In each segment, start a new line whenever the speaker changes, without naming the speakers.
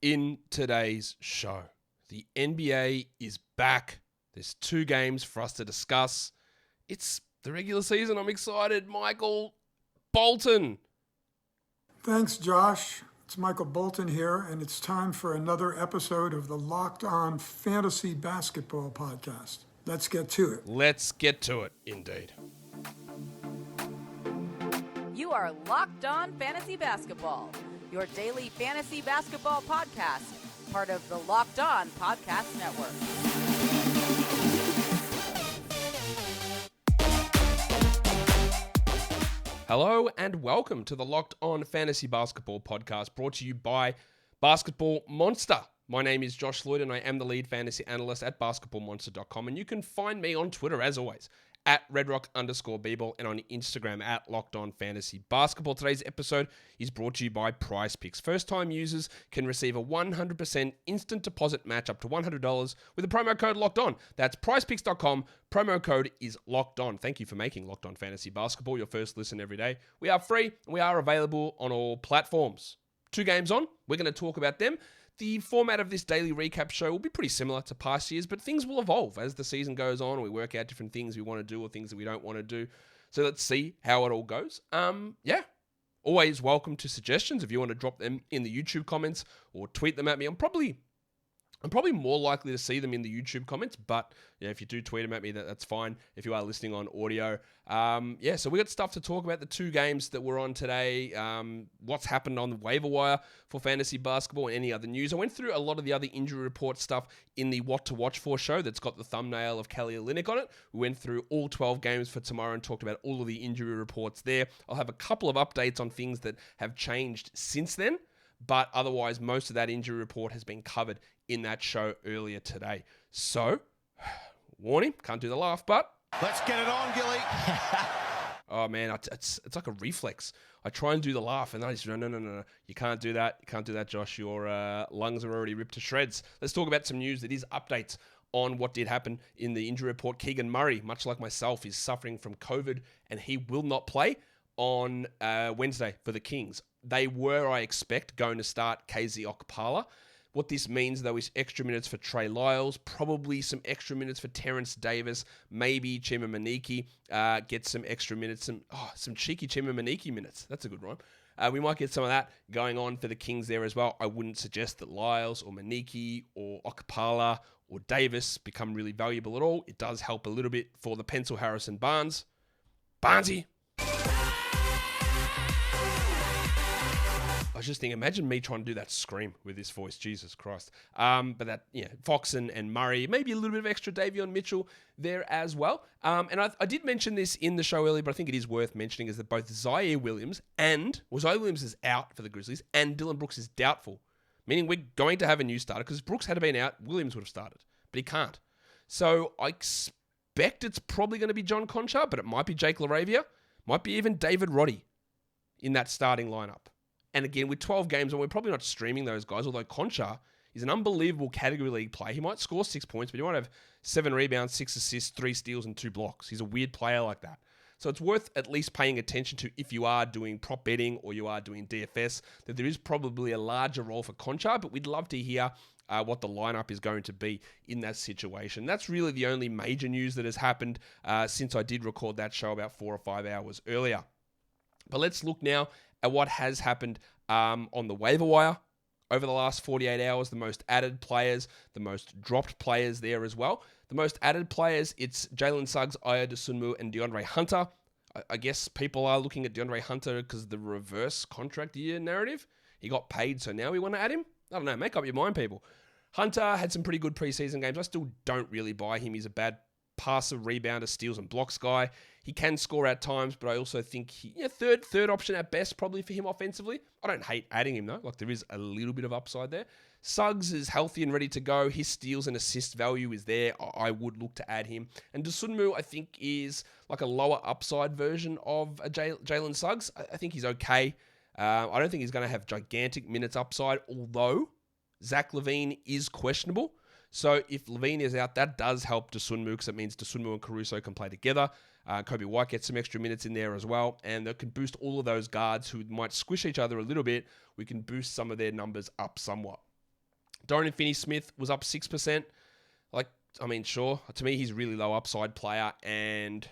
in today's show. The NBA is back. There's 2 games for us to discuss. It's the regular season. I'm excited. Michael Bolton.
Thanks, Josh. It's Michael Bolton here, and it's time for another episode of the Locked On Fantasy Basketball Podcast. Let's get to it.
Let's get to it, indeed.
You are Locked On Fantasy Basketball, your daily fantasy basketball podcast, part of the Locked On Podcast Network.
Hello and welcome to the Locked On Fantasy Basketball Podcast, brought to you by Basketball Monster. My name is Josh Lloyd and I am the lead fantasy analyst at basketballmonster.com, and you can find me on Twitter as always at redrock_bball and on Instagram at Locked On Fantasy Basketball. Today's episode is brought to you by PrizePicks. First-time users can receive a 100% instant deposit match up to $100 with the promo code Locked On. That's PrizePicks.com. Promo code is Locked On. Thank you for making Locked On Fantasy Basketball your first listen every day. We are free and we are available on all platforms. 2 games on, we're going to talk about them. The format of this daily recap show will be pretty similar to past years, but things will evolve as the season goes on. We work out different things we want to do or things that we don't want to do. So let's see how it all goes. Always welcome to suggestions if you want to drop them in the YouTube comments or tweet them at me. I'm probably more likely to see them in the YouTube comments, but if you do tweet them at me, that's fine. If you are listening on audio, so we got stuff to talk about. The 2 games that we're on today, what's happened on the waiver wire for fantasy basketball, and any other news. I went through a lot of the other injury report stuff in the What to Watch For show that's got the thumbnail of Kelly Olynyk on it. We went through all 12 games for tomorrow and talked about all of the injury reports there. I'll have a couple of updates on things that have changed since then, but otherwise most of that injury report has been covered in that show earlier today. So, warning, can't do the laugh, but
let's get it on, Gilly.
Oh man, it's like a reflex. I try and do the laugh, and then I just no. You can't do that. You can't do that, Josh. Your lungs are already ripped to shreds. Let's talk about some news that is updates on what did happen in the injury report. Keegan Murray, much like myself, is suffering from COVID, and he will not play on Wednesday for the Kings. They were, I expect, going to start KZ Okpala. What this means, though, is extra minutes for Trey Lyles, probably some extra minutes for Terrence Davis, maybe Chima Maneke gets some extra minutes, some cheeky Chima Maneke minutes. That's a good rhyme. We might get some of that going on for the Kings there as well. I wouldn't suggest that Lyles or Maneke or Okpala or Davis become really valuable at all. It does help a little bit for the Pencil Harrison Barnes. Barnesy. I was just thinking, imagine me trying to do that scream with this voice, Jesus Christ. But that, Fox and Murray, maybe a little bit of extra Davion Mitchell there as well. And I did mention this in the show earlier, but I think it is worth mentioning is that both Zaire Williams is out for the Grizzlies and Dylan Brooks is doubtful, meaning we're going to have a new starter because if Brooks had been out, Williams would have started, but he can't. So I expect it's probably going to be John Conchar, but it might be Jake LaRavia, might be even David Roddy in that starting lineup. And again, with 12 games, and we're probably not streaming those guys, although Conchar is an unbelievable category league player. He might score 6 points, but he might have 7 rebounds, 6 assists, 3 steals, and 2 blocks. He's a weird player like that. So it's worth at least paying attention to if you are doing prop betting or you are doing DFS, that there is probably a larger role for Conchar, but we'd love to hear what the lineup is going to be in that situation. That's really the only major news that has happened since I did record that show about 4 or 5 hours earlier. But let's look now at what has happened on the waiver wire over the last 48 hours, the most added players, the most dropped players there as well. The most added players, it's Jalen Suggs, Ayo Dosunmu, and Deandre Hunter. I guess people are looking at Deandre Hunter because of the reverse contract year narrative. He got paid, so now we want to add him? I don't know, make up your mind, people. Hunter had some pretty good preseason games. I still don't really buy him. He's a bad passer, rebounder, steals, and blocks guy. He can score at times, but I also think third option at best probably for him offensively. I don't hate adding him though. Like there is a little bit of upside there. Suggs is healthy and ready to go. His steals and assist value is there. I would look to add him. And Dosunmu, I think, is like a lower upside version of Jalen Suggs. I think he's okay. I don't think he's going to have gigantic minutes upside, although Zach LaVine is questionable. So if LaVine is out, that does help Dosunmu because it means Dosunmu and Caruso can play together. Kobe White gets some extra minutes in there as well, and that can boost all of those guards who might squish each other a little bit. We can boost some of their numbers up somewhat. Dorian Finney-Smith was up 6%. Sure. To me, he's a really low upside player, and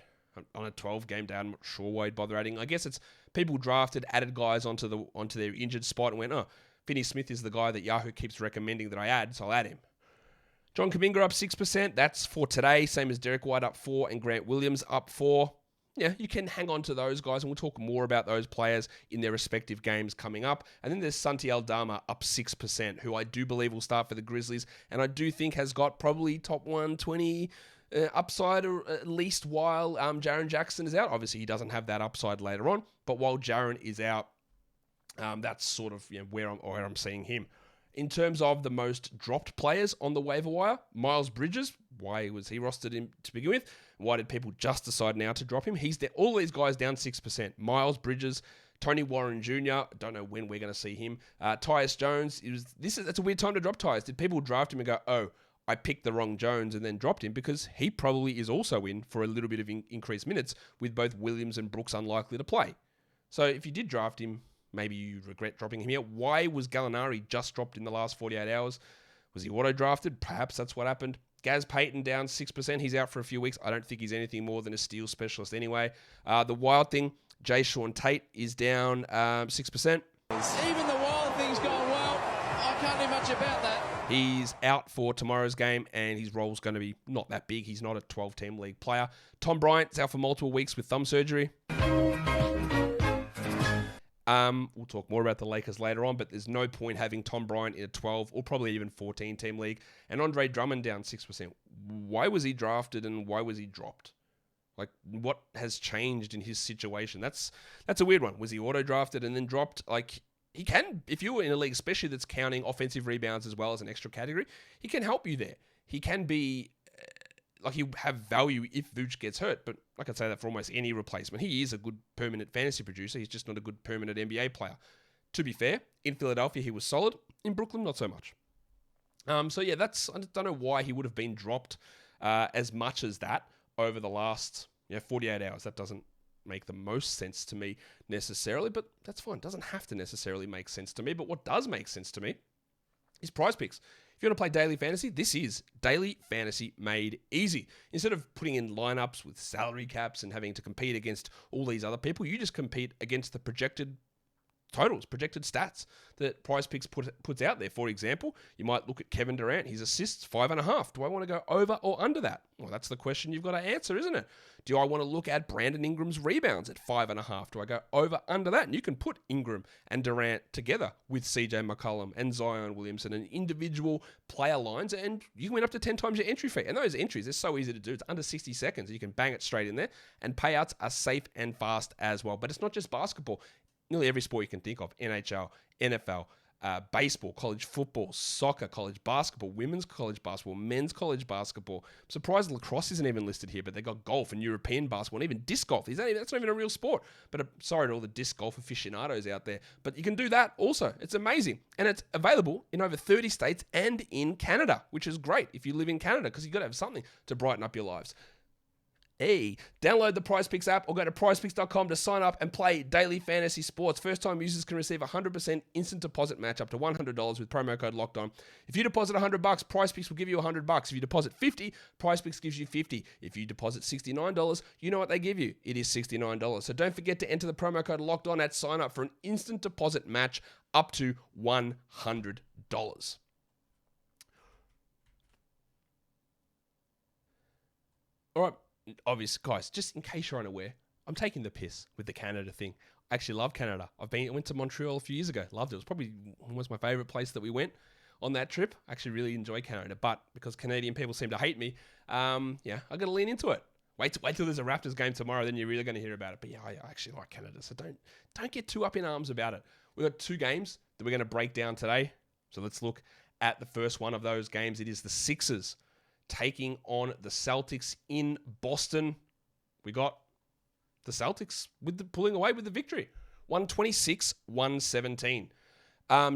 on a 12-game down, I'm not sure why he'd bother adding. I guess it's people drafted, added guys onto their injured spot and went, oh, Finney-Smith is the guy that Yahoo keeps recommending that I add, so I'll add him. John Kuminga up 6%. That's for today, same as Derek White up 4% and Grant Williams up 4%. Yeah, you can hang on to those guys, and we'll talk more about those players in their respective games coming up. And then there's Santi Aldama up 6%, who I do believe will start for the Grizzlies, and I do think has got probably top 120 upside, or at least while Jaren Jackson is out. Obviously, he doesn't have that upside later on, but while Jaren is out, that's sort of where I'm seeing him. In terms of the most dropped players on the waiver wire, Miles Bridges, why was he rostered in to begin with? Why did people just decide now to drop him? He's there. All these guys down 6%. Miles Bridges, Tony Warren Jr., don't know when we're going to see him. Tyus Jones, that's a weird time to drop Tyus. Did people draft him and go, oh, I picked the wrong Jones and then dropped him? Because he probably is also in for a little bit of increased minutes with both Williams and Brooks unlikely to play. So if you did draft him, maybe you regret dropping him here. Why was Gallinari just dropped in the last 48 hours? Was he auto-drafted? Perhaps that's what happened. Gaz Payton down 6%. He's out for a few weeks. I don't think he's anything more than a steal specialist anyway. The wild thing, Jayson Tatum is down 6%.
Even the wild thing's gone well. I can't do much about that.
He's out for tomorrow's game, and his role's going to be not that big. He's not a 12-team league player. Tom Bryant's out for multiple weeks with thumb surgery. We'll talk more about the Lakers later on, but there's no point having Tom Bryant in a 12 or probably even 14-team league. And Andre Drummond down 6%. Why was he drafted and why was he dropped? What has changed in his situation? That's a weird one. Was he auto-drafted and then dropped? He can, if you're in a league, especially that's counting offensive rebounds as well as an extra category, he can help you there. He can be... he'll have value if Vooch gets hurt, but I can say that for almost any replacement. He is a good permanent fantasy producer. He's just not a good permanent NBA player. To be fair, in Philadelphia, he was solid. In Brooklyn, not so much. I don't know why he would have been dropped as much as that over the last 48 hours. That doesn't make the most sense to me necessarily, but that's fine. It doesn't have to necessarily make sense to me, but what does make sense to me is PrizePicks. If you want to play daily fantasy, this is daily fantasy made easy. Instead of putting in lineups with salary caps and having to compete against all these other people, you just compete against the projected totals, projected stats that PrizePicks puts out there. For example, you might look at Kevin Durant, his assists, 5.5. Do I want to go over or under that? Well, that's the question you've got to answer, isn't it? Do I want to look at Brandon Ingram's rebounds at 5.5? Do I go over, under that? And you can put Ingram and Durant together with CJ McCollum and Zion Williamson and individual player lines, and you can win up to 10 times your entry fee. And those entries, they're so easy to do. It's under 60 seconds. You can bang it straight in there, and payouts are safe and fast as well. But it's not just basketball. Nearly every sport you can think of, NHL, NFL, baseball, college football, soccer, college basketball, women's college basketball, men's college basketball. I'm surprised lacrosse isn't even listed here, but they got golf and European basketball and even disc golf. That's not even a real sport. But sorry to all the disc golf aficionados out there. But you can do that also. It's amazing. And it's available in over 30 states and in Canada, which is great if you live in Canada because you've got to have something to brighten up your lives. Hey, download the PrizePicks app or go to prizepicks.com to sign up and play daily fantasy sports. First-time users can receive a 100% instant deposit match up to $100 with promo code LOCKEDON. If you deposit $100, PrizePicks will give you $100. If you deposit $50, PrizePicks gives you $50. If you deposit $69, you know what they give you. It is $69. So don't forget to enter the promo code LOCKEDON at sign up for an instant deposit match up to $100. All right. Obvious, guys, just in case you're unaware, I'm taking the piss with the Canada thing. I actually love Canada. I went to Montreal a few years ago. Loved it. It was probably almost my favorite place that we went on that trip. I actually really enjoy Canada, but because Canadian people seem to hate me, I got to lean into it. Wait till there's a Raptors game tomorrow, then you're really going to hear about it. But yeah, I actually like Canada, so don't get too up in arms about it. We've got 2 games that we're going to break down today. So let's look at the first one of those games. It is the Sixers taking on the Celtics in Boston. We got the Celtics pulling away with the victory. 126-117.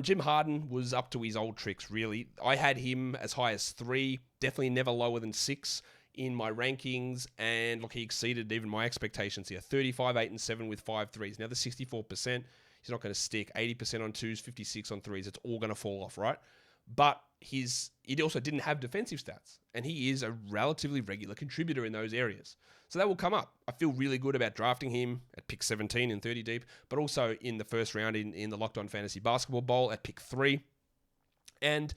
Jim Harden was up to his old tricks, really. I had him as high as 3, definitely never lower than 6 in my rankings, and look, he exceeded even my expectations here. 35, 8, and 7 with 5 threes. Now the 64%, he's not going to stick. 80% on 2s, 56 on 3s. It's all going to fall off, right? but he also didn't have defensive stats, and he is a relatively regular contributor in those areas. So that will come up. I feel really good about drafting him at pick 17 in 30 deep, but also in the first round in the Locked On Fantasy Basketball Bowl at pick 3. And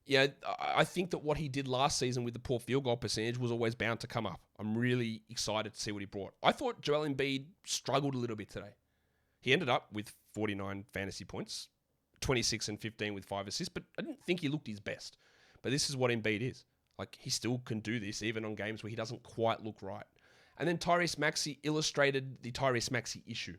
yeah, I think that what he did last season with the poor field goal percentage was always bound to come up. I'm really excited to see what he brought. I thought Joel Embiid struggled a little bit today. He ended up with 49 fantasy points, 26 and 15 with 5 assists, but I didn't think he looked his best. But this is what Embiid is. Like, he still can do this even on games where he doesn't quite look right. And then Tyrese Maxey illustrated the Tyrese Maxey issue.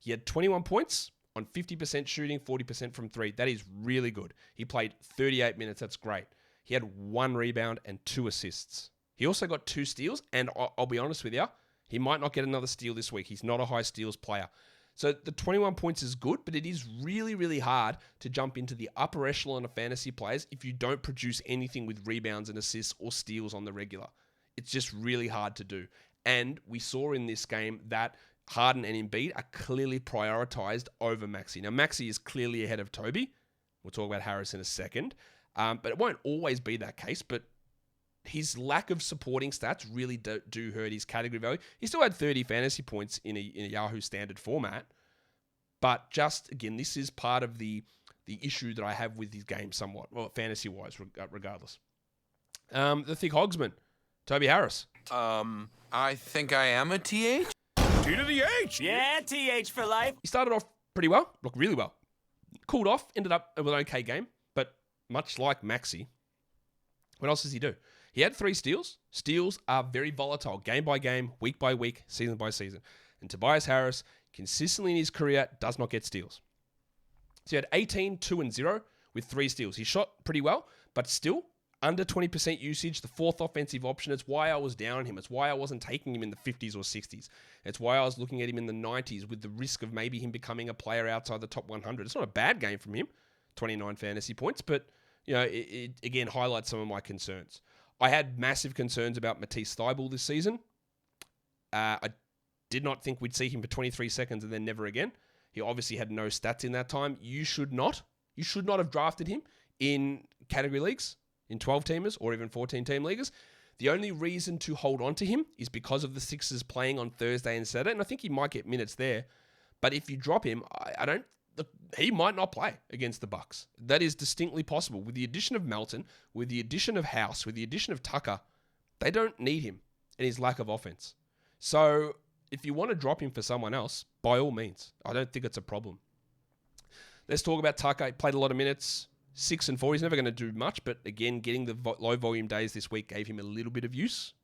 He had 21 points on 50% shooting, 40% from 3. That is really good. He played 38 minutes. That's great. He had 1 rebound and 2 assists. He also got 2 steals, and I'll be honest with you, he might not get another steal this week. He's not a high steals player. So the 21 points is good, but it is really, really hard to jump into the upper echelon of fantasy players if you don't produce anything with rebounds and assists or steals on the regular. It's just really hard to do. And we saw in this game that Harden and Embiid are clearly prioritized over Maxey. Now, Maxey is clearly ahead of Toby. We'll talk about Harris in a second. But it won't always be that case. But his lack of supporting stats really do hurt his category value. He still had 30 fantasy points in a Yahoo standard format. But just, again, this is part of the issue that I have with his game somewhat. Well, fantasy-wise, regardless. The thick hogsman, Toby Harris.
I think I am a TH.
T to the H.
Yeah, TH for life.
He started off pretty well, looked really well. Cooled off, ended up with an okay game, but much like Maxey, what else does he do? He had 3 steals. Steals are very volatile, game by game, week by week, season by season. And Tobias Harris, consistently in his career, does not get steals. So he had 18, 2, and 0 with 3 steals. He shot pretty well, but still under 20% usage, the 4th offensive option. It's why I was down on him. It's why I wasn't taking him in the 50s or 60s. It's why I was looking at him in the 90s with the risk of maybe him becoming a player outside the top 100. It's not a bad game from him, 29 fantasy points, but it again highlights some of my concerns. I had massive concerns about Matisse Thybulle this season. I did not think we'd see him for 23 seconds and then never again. He obviously had no stats in that time. You should not have drafted him in category leagues, in 12-teamers or even 14-team leaguers. The only reason to hold on to him is because of the Sixers playing on Thursday and Saturday, and I think he might get minutes there. But if you drop him, he might not play against the Bucks. That is distinctly possible. With the addition of Melton, with the addition of House, with the addition of Tucker, they don't need him and his lack of offense. So if you want to drop him for someone else, by all means. I don't think it's a problem. Let's talk about Tucker. He played a lot of minutes. 6 and 4. He's never going to do much, but again, getting the low volume days this week gave him a little bit of use.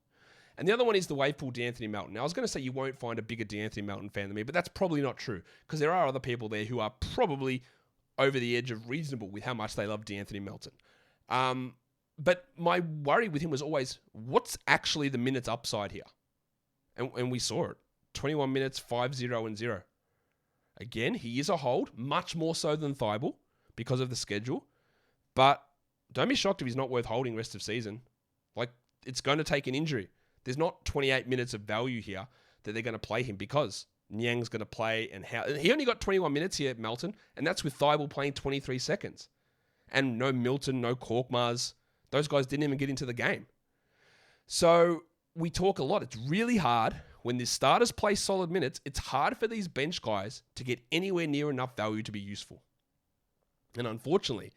And the other one is the wave pool De'Anthony Melton. Now, I was going to say you won't find a bigger De'Anthony Melton fan than me, but that's probably not true because there are other people there who are probably over the edge of reasonable with how much they love De'Anthony Melton. But my worry with him was always, what's actually the minutes upside here? And we saw it. 21 minutes, 5-0 and 0. Again, he is a hold, much more so than Thybulle because of the schedule. But don't be shocked if he's not worth holding rest of season. Like, it's going to take an injury. There's not 28 minutes of value here that they're going to play him because Niang's going to play. And he only got 21 minutes here at Melton, and that's with Thybulle playing 23 seconds. And no Milton, no Korkmaz. Those guys didn't even get into the game. So we talk a lot. It's really hard when the starters play solid minutes. It's hard for these bench guys to get anywhere near enough value to be useful. And unfortunately,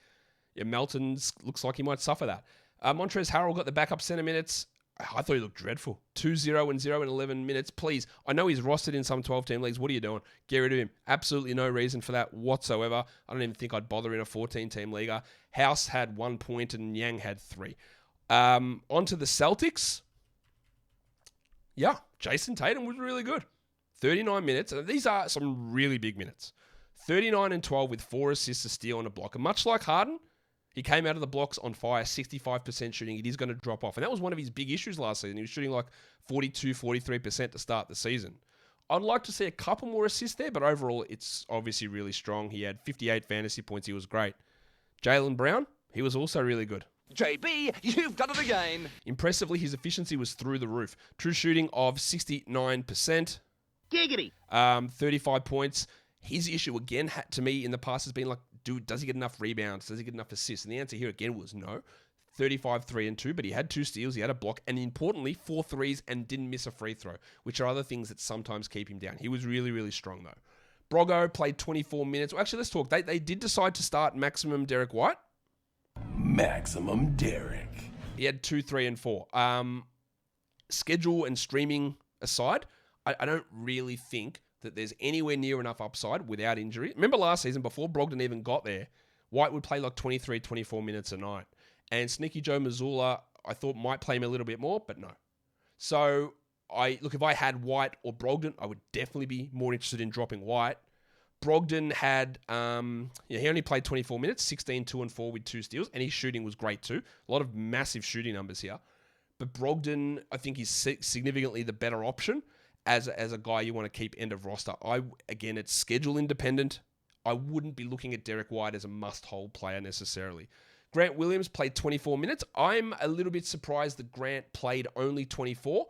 Melton looks like he might suffer that. Montrezl Harrell got the backup center minutes. I thought he looked dreadful. 2-0 and 0 in 11 minutes. Please, I know he's rostered in some 12-team leagues. What are you doing? Get rid of him. Absolutely no reason for that whatsoever. I don't even think I'd bother in a 14-team league. House had 1 point and Yang had 3. On to the Celtics. Yeah, Jayson Tatum was really good. 39 minutes. And these are some really big minutes. 39 and 12 with 4 assists, a steal, and a block. And much like Harden, he came out of the blocks on fire, 65% shooting. It is going to drop off. And that was one of his big issues last season. He was shooting like 42, 43% to start the season. I'd like to see a couple more assists there, but overall, it's obviously really strong. He had 58 fantasy points. He was great. Jaylen Brown, he was also really good.
JB, you've done it again.
Impressively, his efficiency was through the roof. True shooting of 69%.
Giggity.
35 points. His issue, again, to me in the past has been like does he get enough rebounds? Does he get enough assists? And the answer here again was no. 35, 3 and 2, but he had 2 steals, he had a block, and importantly, 4 threes and didn't miss a free throw, which are other things that sometimes keep him down. He was really, really strong though. Broggo played 24 minutes. Well, actually, let's talk. They did decide to start Maximum Derek White.
Maximum Derek.
He had 2, 3, and 4. Schedule and streaming aside, I don't really think that there's anywhere near enough upside without injury. Remember last season, before Brogdon even got there, White would play like 23, 24 minutes a night. And Sneaky Joe Mazzulla, I thought might play him a little bit more, but no. So, if I had White or Brogdon, I would definitely be more interested in dropping White. Brogdon had, he only played 24 minutes, 16, 2 and 4 with 2 steals, and his shooting was great too. A lot of massive shooting numbers here. But Brogdon, I think, is significantly the better option as a guy you want to keep end of roster. Again, it's schedule independent. I wouldn't be looking at Derek White as a must-hold player necessarily. Grant Williams played 24 minutes. I'm a little bit surprised that Grant played only 24,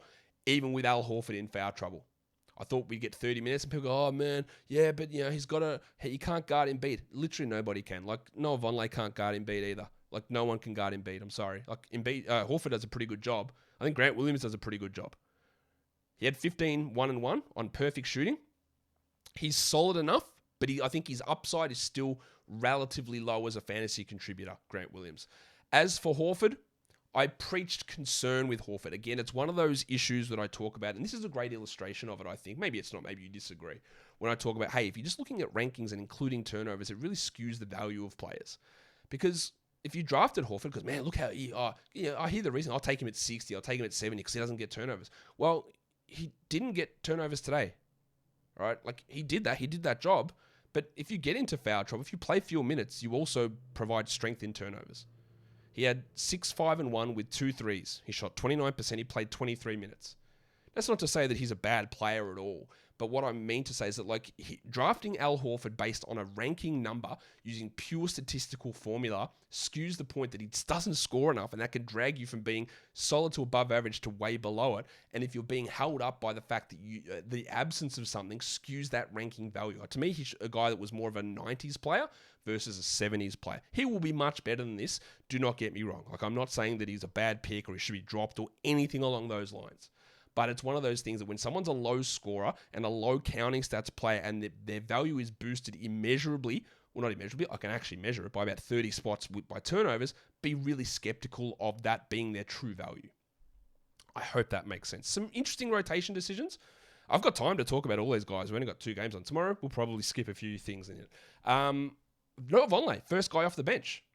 even with Al Horford in foul trouble. I thought we'd get 30 minutes and people go, oh man, yeah, but he can't guard Embiid. Literally nobody can. Like Noah Vonleh can't guard Embiid either. Like no one can guard Embiid, I'm sorry. Like Horford does a pretty good job. I think Grant Williams does a pretty good job. He had 15, 1 and 1 on perfect shooting. He's solid enough, but I think his upside is still relatively low as a fantasy contributor, Grant Williams. As for Horford, I preached concern with Horford. Again, it's one of those issues that I talk about, and this is a great illustration of it, I think. Maybe it's not, maybe you disagree. When I talk about, hey, if you're just looking at rankings and including turnovers, it really skews the value of players. Because if you drafted Horford, because, man, look how I hear the reason, I'll take him at 60, I'll take him at 70 because he doesn't get turnovers. Well, he didn't get turnovers today, right? Like, he did that job. But if you get into foul trouble, if you play fewer minutes, you also provide strength in turnovers. He had 6, 5, and 1 with 2 threes. He shot 29%. He played 23 minutes. That's not to say that he's a bad player at all. But what I mean to say is that drafting Al Horford based on a ranking number using pure statistical formula skews the point that he doesn't score enough, and that can drag you from being solid to above average to way below it. And if you're being held up by the fact that the absence of something skews that ranking value. To me, he's a guy that was more of a 90s player versus a 70s player. He will be much better than this. Do not get me wrong. I'm not saying that he's a bad pick or he should be dropped or anything along those lines. But it's one of those things that when someone's a low scorer and a low counting stats player and their value is boosted immeasurably, well, not immeasurably, I can actually measure it by about 30 spots by turnovers, be really skeptical of that being their true value. I hope that makes sense. Some interesting rotation decisions. I've got time to talk about all these guys. We've only got 2 games on tomorrow. We'll probably skip a few things in it. Noah Vonleh, first guy off the bench.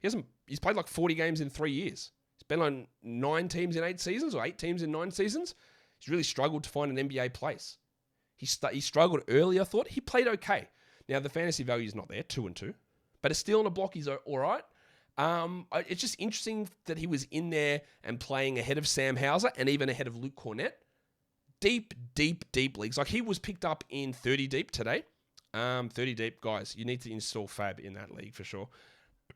He's played like 40 games in 3 years. He's been on 9 teams in 8 seasons or 8 teams in 9 seasons. He's really struggled to find an NBA place. He struggled early, I thought. He played okay. Now, the fantasy value is not there, 2 and 2. But a steal and a block is all right. It's just interesting that he was in there and playing ahead of Sam Hauser and even ahead of Luke Cornett. Deep leagues. Like, he was picked up in 30 deep today. 30 deep, guys. You need to install Fab in that league for sure.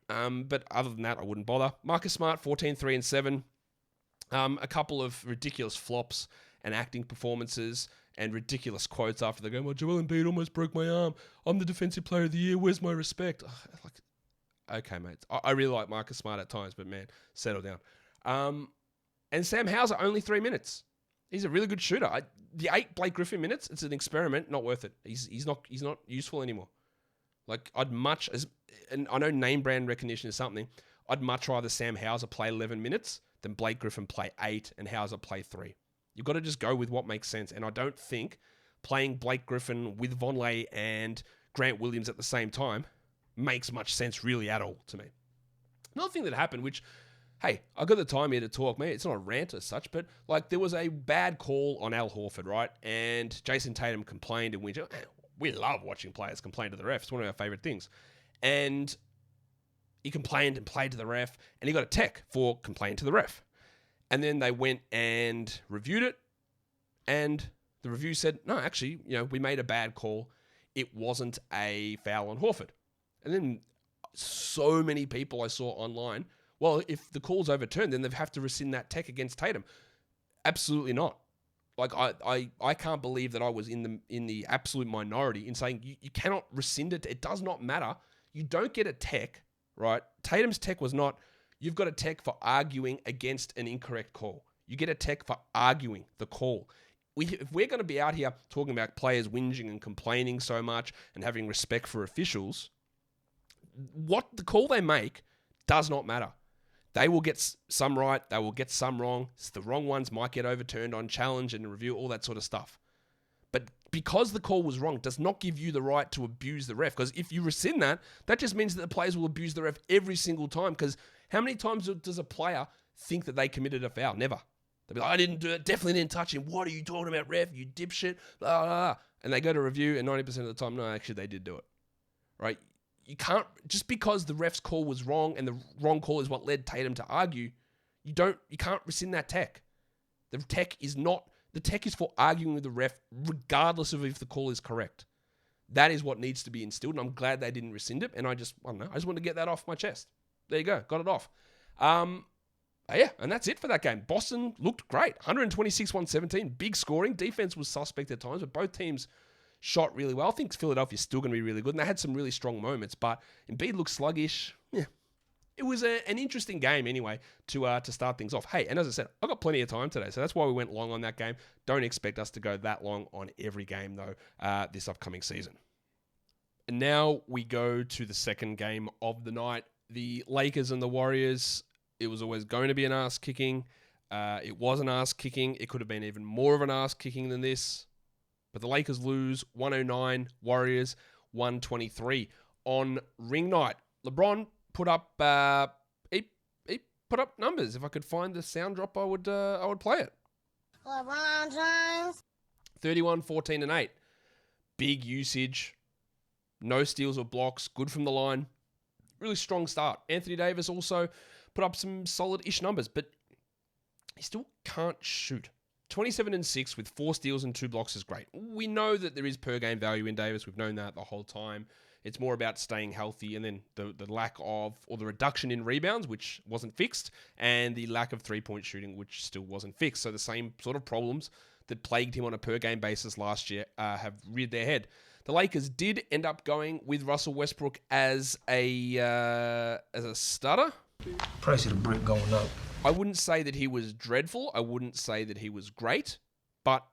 But other than that, I wouldn't bother. Marcus Smart, 14, 3 and 7. A couple of ridiculous flops and acting performances and ridiculous quotes after they go, well, Joel Embiid almost broke my arm. I'm the defensive player of the year. Where's my respect? Okay, mate. I really like Marcus Smart at times, but man, settle down. And Sam Hauser, only 3 minutes. He's a really good shooter. The 8 Blake Griffin minutes, it's an experiment, not worth it. He's not useful anymore. Like, and I know name brand recognition is something. I'd much rather Sam Hauser play 11 minutes than Blake Griffin play 8 and Hauser play 3. You've got to just go with what makes sense. And I don't think playing Blake Griffin with Vonleh and Grant Williams at the same time makes much sense really at all to me. Another thing that happened, which, hey, I got the time here to talk, man. It's not a rant as such, but there was a bad call on Al Horford, right? And Jayson Tatum complained and we love watching players complain to the ref. It's one of our favorite things. And he complained and played to the ref, and he got a tech for complaining to the ref. And then they went and reviewed it, and the review said, no, actually, we made a bad call. It wasn't a foul on Horford. And then so many people I saw online, well, if the call's overturned, then they have to rescind that tech against Tatum. Absolutely not. I can't believe that I was in the absolute minority in saying you cannot rescind it. It does not matter. You don't get a tech, right? Tatum's tech was not, you've got a tech for arguing against an incorrect call. You get a tech for arguing the call. If we're going to be out here talking about players whinging and complaining so much and having respect for officials, what the call they make does not matter. They will get some right, they will get some wrong. The wrong ones might get overturned on challenge and review, all that sort of stuff. But because the call was wrong does not give you the right to abuse the ref. Because if you rescind that, that just means that the players will abuse the ref every single time. Because how many times does a player think that they committed a foul? Never. They'll be like, I didn't do it, definitely didn't touch him. What are you talking about, ref? You dipshit. Blah, blah, blah. And they go to review, and 90% of the time, no, actually, they did do it. Right? You can't, just because the ref's call was wrong, and the wrong call is what led Tatum to argue, you can't rescind that tech. The tech is for arguing with the ref, regardless of if the call is correct. That is what needs to be instilled, and I'm glad they didn't rescind it, and I just wanted to get that off my chest. There you go, got it off. Yeah, and that's it for that game. Boston looked great. 126-117. Big scoring. Defense was suspect at times, but both teams shot really well. I think Philadelphia's still going to be really good, and they had some really strong moments, but Embiid looked sluggish. Yeah, it was an interesting game anyway to start things off. Hey, and as I said, I've got plenty of time today, so that's why we went long on that game. Don't expect us to go that long on every game, though, this upcoming season. And now we go to the second game of the night. The Lakers and the Warriors. It was always going to be an ass-kicking. It was an ass-kicking. It could have been even more of an ass-kicking than this. But the Lakers lose 109, Warriors 123 on ring night. LeBron put up he put up numbers. If I could find the sound drop, I would play it. LeBron James. 31, 14, and 8. Big usage. No steals or blocks. Good from the line. Really strong start. Anthony Davis also put up some solid-ish numbers, but he still can't shoot. 27-6 with 4 steals and 2 blocks is great. We know that there is per-game value in Davis. We've known that the whole time. It's more about staying healthy and then the lack of, or the reduction in rebounds, which wasn't fixed, and the lack of three-point shooting, which still wasn't fixed. So the same sort of problems that plagued him on a per-game basis last year have reared their head. The Lakers did end up going with Russell Westbrook as a starter.
Price of the brick going up.
I wouldn't say that he was dreadful. I wouldn't say that he was great, but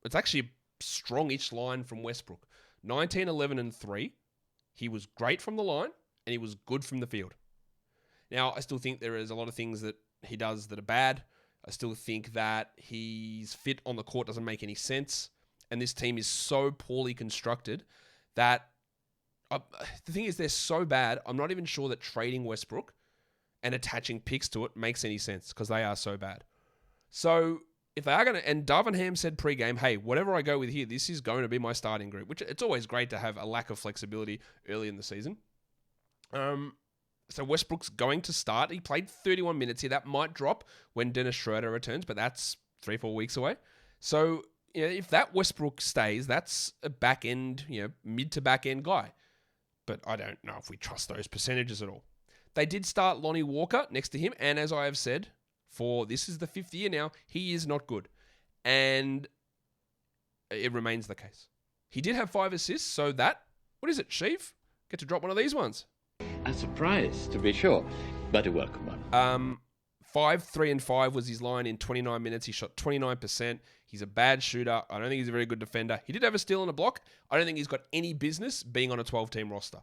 it's actually a strong-ish line from Westbrook. 19, 11, and 3. He was great from the line, and he was good from the field. Now, I still think there is a lot of things that he does that are bad. I still think that his fit on the court doesn't make any sense, and this team is so poorly constructed that the thing is they're so bad, I'm not even sure that trading Westbrook and attaching picks to it makes any sense because they are so bad. So if they are going to, and Darvin Ham said pre-game, hey, whatever I go with here, this is going to be my starting group, which it's always great to have a lack of flexibility early in the season. So Westbrook's going to start. He played 31 minutes here. That might drop when Dennis Schroeder returns, but that's 3-4 weeks away. So if that Westbrook stays, that's a back end, mid to back end guy. But I don't know if we trust those percentages at all. They did start Lonnie Walker next to him, and as I have said, this is the 5th year now, he is not good. And it remains the case. He did have 5 assists, so what is it, Sheev? Get to drop one of these ones.
A surprise, to be sure, but a welcome one.
5, 3, and 5 was his line in 29 minutes. He shot 29%. He's a bad shooter. I don't think he's a very good defender. He did have a steal and a block. I don't think he's got any business being on a 12-team roster.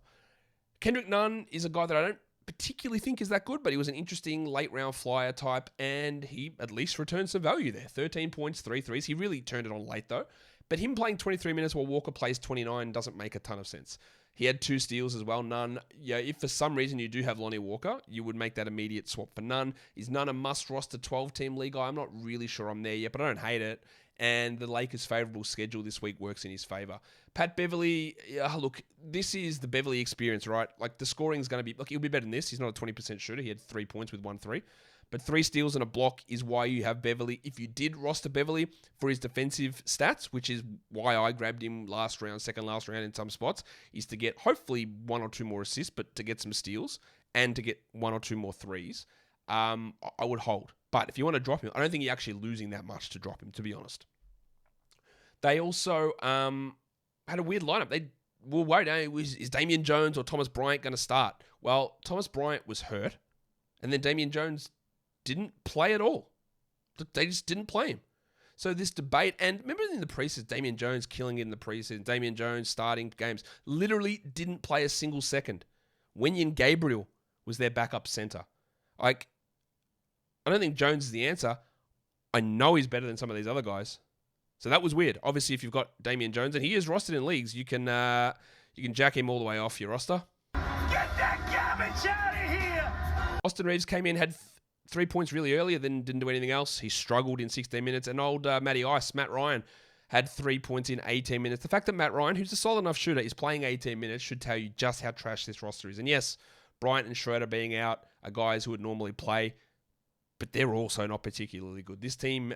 Kendrick Nunn is a guy that I don't particularly think is that good, but he was an interesting late-round flyer type, and he at least returned some value there. 13 points, 3 threes. He really turned it on late, though. But him playing 23 minutes while Walker plays 29 doesn't make a ton of sense. He had 2 steals as well. Nunn, if for some reason you do have Lonnie Walker, you would make that immediate swap for Nunn. Is Nunn a must-roster 12-team league guy? I'm not really sure I'm there yet, but I don't hate it. And the Lakers' favourable schedule this week works in his favour. Pat Beverly, look, this is the Beverly experience, right? Like, the scoring's going to be... Look, he'll be better than this. He's not a 20% shooter. He had 3 points with 1 3. But 3 steals and a block is why you have Beverly. If you did roster Beverly for his defensive stats, which is why I grabbed him second last round in some spots, is to get hopefully 1 or 2 more assists, but to get some steals and to get 1 or 2 more threes, I would hold. But if you want to drop him, I don't think you're actually losing that much to drop him, to be honest. They also had a weird lineup. we're worried, is Damian Jones or Thomas Bryant going to start? Well, Thomas Bryant was hurt, and then Damian Jones didn't play at all. They just didn't play him. So this debate, and remember in the preseason, Damian Jones killing it in the preseason, Damian Jones starting games, literally didn't play a single second. Wenyen Gabriel was their backup center. Like, I don't think Jones is the answer. I know he's better than some of these other guys. So that was weird. Obviously, if you've got Damian Jones, and he is rostered in leagues, you can jack him all the way off your roster.
Get that garbage out of here!
Austin Reeves came in, had 3 points really earlier, then didn't do anything else. He struggled in 16 minutes. And old Matty Ice, Matt Ryan, had 3 points in 18 minutes. The fact that Matt Ryan, who's a solid enough shooter, is playing 18 minutes should tell you just how trash this roster is. And yes, Bryant and Schroeder being out are guys who would normally play, but they're also not particularly good. This team,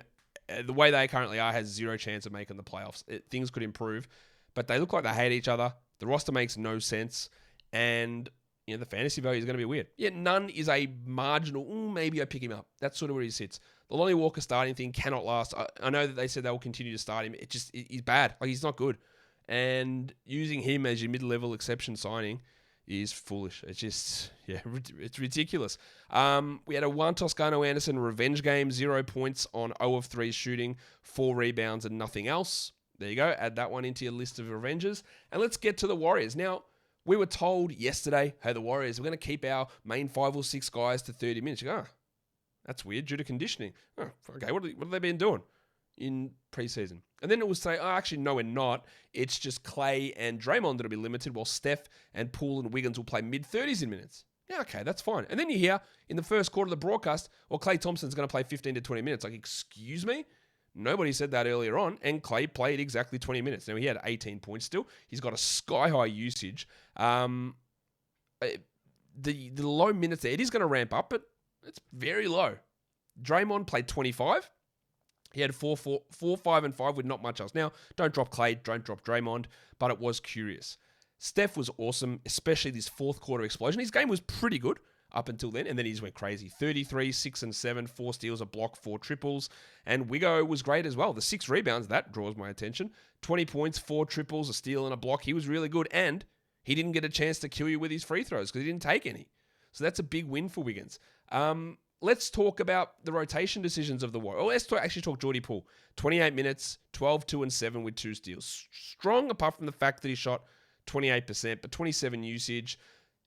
the way they currently are, has zero chance of making the playoffs. Things could improve, but they look like they hate each other. The roster makes no sense, and the fantasy value is going to be weird. Yeah, none is a marginal, maybe I pick him up. That's sort of where he sits. The Lonnie Walker starting thing cannot last. I know that they said they will continue to start him. He's bad. Like, he's not good. And using him as your mid-level exception signing is foolish. It's just, it's ridiculous. We had a Juan Toscano Anderson revenge game, 0 points on 0 of 3 shooting, 4 rebounds and nothing else. There you go. Add that one into your list of revenges. And let's get to the Warriors. Now, we were told yesterday, hey, the Warriors, we're going to keep our main 5 or 6 guys to 30 minutes. You go, that's weird due to conditioning. Oh, okay, what have they been doing in preseason? And then it will say, actually, no, we're not. It's just Clay and Draymond that'll be limited, while Steph and Poole and Wiggins will play mid-30s in minutes. Yeah, okay, that's fine. And then you hear in the first quarter of the broadcast, Clay Thompson's going to play 15 to 20 minutes. Like, excuse me? Nobody said that earlier on, and Clay played exactly 20 minutes. Now, he had 18 points still. He's got a sky-high usage. The low minutes there, it is going to ramp up, but it's very low. Draymond played 25. He had 4, 5, and 5 with not much else. Now, don't drop Clay, don't drop Draymond, but it was curious. Steph was awesome, especially this fourth quarter explosion. His game was pretty good up until then, and then he just went crazy. 33, 6 and 7, 4 steals, a block, 4 triples, and Wiggo was great as well. The 6 rebounds, that draws my attention. 20 points, 4 triples, a steal, and a block. He was really good, and he didn't get a chance to kill you with his free throws because he didn't take any. So that's a big win for Wiggins. Let's talk about the rotation decisions of the Warriors. Let's actually talk Jordy Poole. 28 minutes, 12, 2 and 7 with 2 steals. Strong, apart from the fact that he shot 28%, but 27 usage.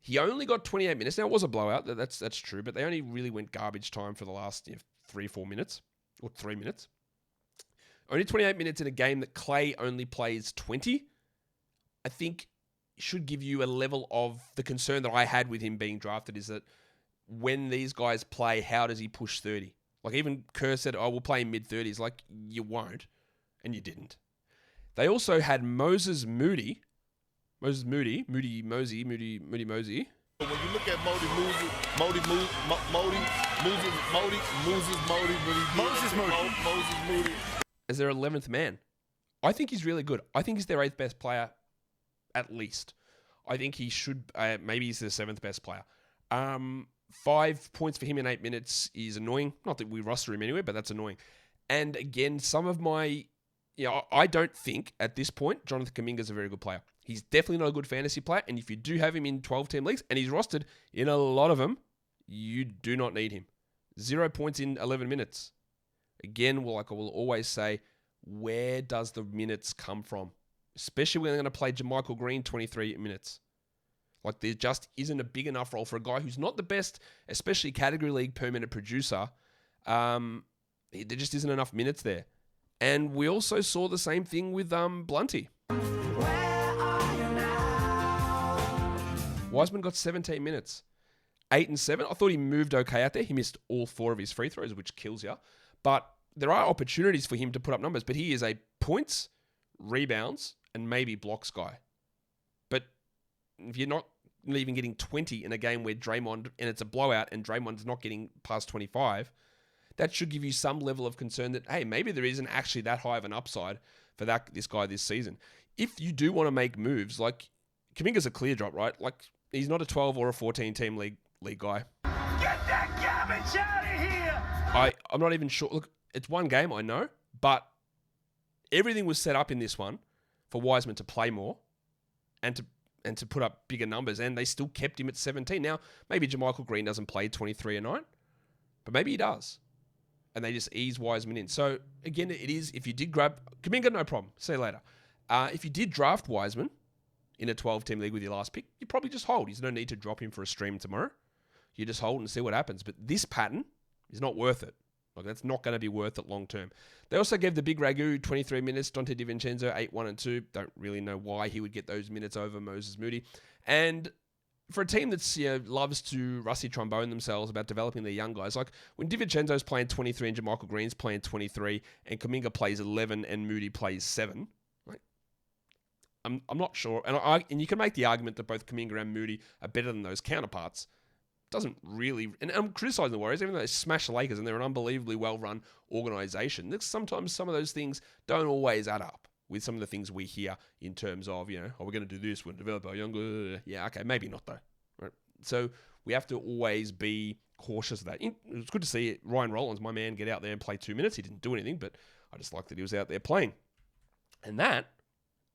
He only got 28 minutes. Now, it was a blowout. That's true, but they only really went garbage time for the last 3-4 minutes, or 3 minutes. Only 28 minutes in a game that Clay only plays 20, I think should give you a level of the concern that I had with him being drafted, is that when these guys play, how does he push 30? Like, even Kerr said, we'll play in mid-30s. Like, you won't, and you didn't. They also had Moses Moody. When you look at Moses Moody as their 11th man. I think he's really good. I think he's their 8th best player, at least. I think he should, maybe he's their 7th best player. 5 points for him in 8 minutes is annoying. Not that we roster him anyway, but that's annoying. And again, some of my, I don't think at this point Jonathan Kuminga's a very good player. He's definitely not a good fantasy player, and if you do have him in 12-team leagues, and he's rostered in a lot of them, you do not need him. 0 points in 11 minutes. Again, like I will always say, where does the minutes come from? Especially when they're going to play JaMychal Green 23 minutes. Like, there just isn't a big enough role for a guy who's not the best, especially category league per minute producer. There just isn't enough minutes there. And we also saw the same thing with Blunty. Wiseman got 17 minutes. 8 and 7. I thought he moved okay out there. He missed all 4 of his free throws, which kills you. But there are opportunities for him to put up numbers. But he is a points, rebounds, and maybe blocks guy. But if you're not even getting 20 in a game where Draymond, and it's a blowout, and Draymond's not getting past 25, that should give you some level of concern that, hey, maybe there isn't actually that high of an upside for this guy this season. If you do want to make moves, like, Kuminga's a clear drop, right? Like, he's not a 12 or a 14-team league guy.
Get that garbage out of here!
I'm not even sure. Look, it's one game, I know, but everything was set up in this one for Wiseman to play more, and to put up bigger numbers, and they still kept him at 17. Now, maybe JaMychal Green doesn't play 23 a night, but maybe he does. And they just ease Wiseman in. So, again, it is, if you did grab Kuminga, no problem. See you later. If you did draft Wiseman in a 12-team league with your last pick, you probably just hold. There's no need to drop him for a stream tomorrow. You just hold and see what happens. But this pattern is not worth it. Like, that's not going to be worth it long term. They also gave the big Ragu 23 minutes. Dante DiVincenzo 8, 1, and 2. Don't really know why he would get those minutes over Moses Moody. And for a team that's loves to rusty trombone themselves about developing their young guys, like when DiVincenzo's playing 23 and JaMychal Green's playing 23 and Kuminga plays 11 and Moody plays 7, like, I'm not sure. And you can make the argument that both Kuminga and Moody are better than those counterparts. Doesn't really, and I'm criticizing the Warriors, even though they smash the Lakers and they're an unbelievably well-run organization. Sometimes some of those things don't always add up with some of the things we hear in terms of, we're going to do this, we're going to develop our younger. Yeah, okay, maybe not though. Right? So we have to always be cautious of that. It was good to see Ryan Rollins, my man, get out there and play 2 minutes. He didn't do anything, but I just like that he was out there playing. And that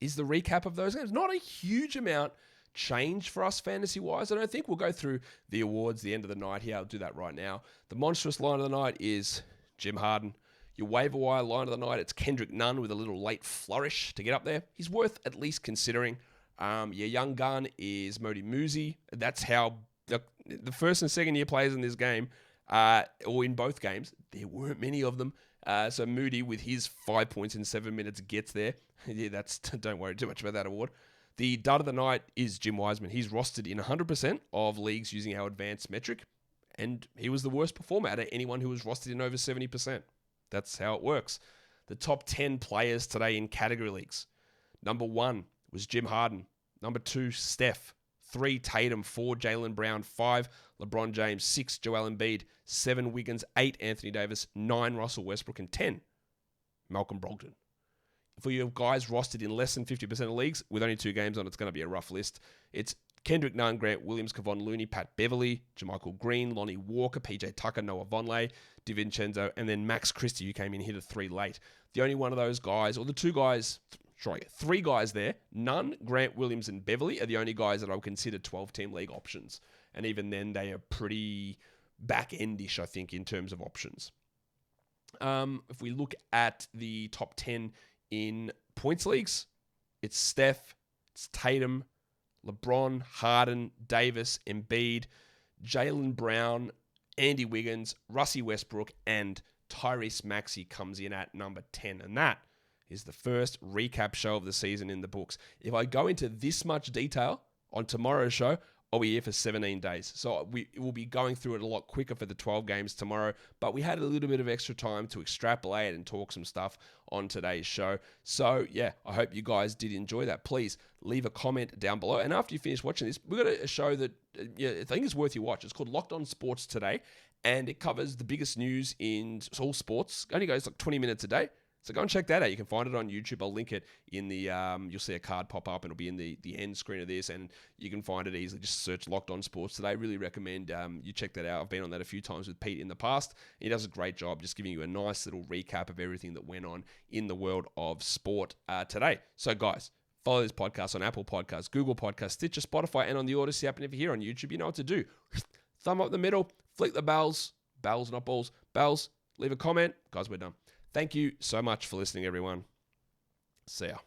is the recap of those games. Not a huge amount change for us fantasy-wise. I don't think we'll go through the awards the end of the night here. I'll do that right now. The monstrous line of the night is Jim Harden. Your waiver wire line of the night, it's Kendrick Nunn with a little late flourish to get up there. He's worth at least considering. Your young gun is Modi Muzi. That's how the first and second year players in this game, or in both games, there weren't many of them. So Moody with his 5 points in 7 minutes gets there. Yeah, don't worry too much about that award. The dud of the night is Jim Wiseman. He's rostered in 100% of leagues using our advanced metric, and he was the worst performer out of anyone who was rostered in over 70%. That's how it works. The top 10 players today in category leagues. Number 1 was Jim Harden. Number 2, Steph. 3, Tatum. 4, Jaylen Brown. 5, LeBron James. 6, Joel Embiid. 7, Wiggins. 8, Anthony Davis. 9, Russell Westbrook. And 10, Malcolm Brogdon. For your guys rostered in less than 50% of leagues, with only 2 games on, it's going to be a rough list. It's Kendrick Nunn, Grant Williams, Kevon Looney, Pat Beverly, JaMychal Green, Lonnie Walker, PJ Tucker, Noah Vonleh, DiVincenzo, and then Max Christie, who came in here to 3 late. The only one of those guys, or the 2 guys, 3 guys there, Nunn, Grant Williams, and Beverly are the only guys that I would consider 12-team league options. And even then, they are pretty back-endish, I think, in terms of options. If we look at the top 10 in points leagues, it's Steph, it's Tatum, LeBron, Harden, Davis, Embiid, Jaylen Brown, Andy Wiggins, Russie Westbrook, and Tyrese Maxey comes in at number 10. And that is the first recap show of the season in the books. If I go into this much detail on tomorrow's show, I'll be here for 17 days. So we will be going through it a lot quicker for the 12 games tomorrow. But we had a little bit of extra time to extrapolate and talk some stuff on today's show. So yeah, I hope you guys did enjoy that. Please leave a comment down below. And after you finish watching this, we've got a show that I think is worth your watch. It's called Locked On Sports Today. And it covers the biggest news in all sports. It only goes like 20 minutes a day. So go and check that out. You can find it on YouTube. I'll link it in the, you'll see a card pop up and it'll be in the end screen of this, and you can find it easily. Just search Locked On Sports Today. Really recommend you check that out. I've been on that a few times with Pete in the past. He does a great job just giving you a nice little recap of everything that went on in the world of sport today. So guys, follow this podcast on Apple Podcasts, Google Podcasts, Stitcher, Spotify, and on the Odyssey app. And if you're here on YouTube, you know what to do. Thumb up the middle, flick the bells, not balls, bells, leave a comment. Guys, we're done. Thank you so much for listening, everyone. See ya.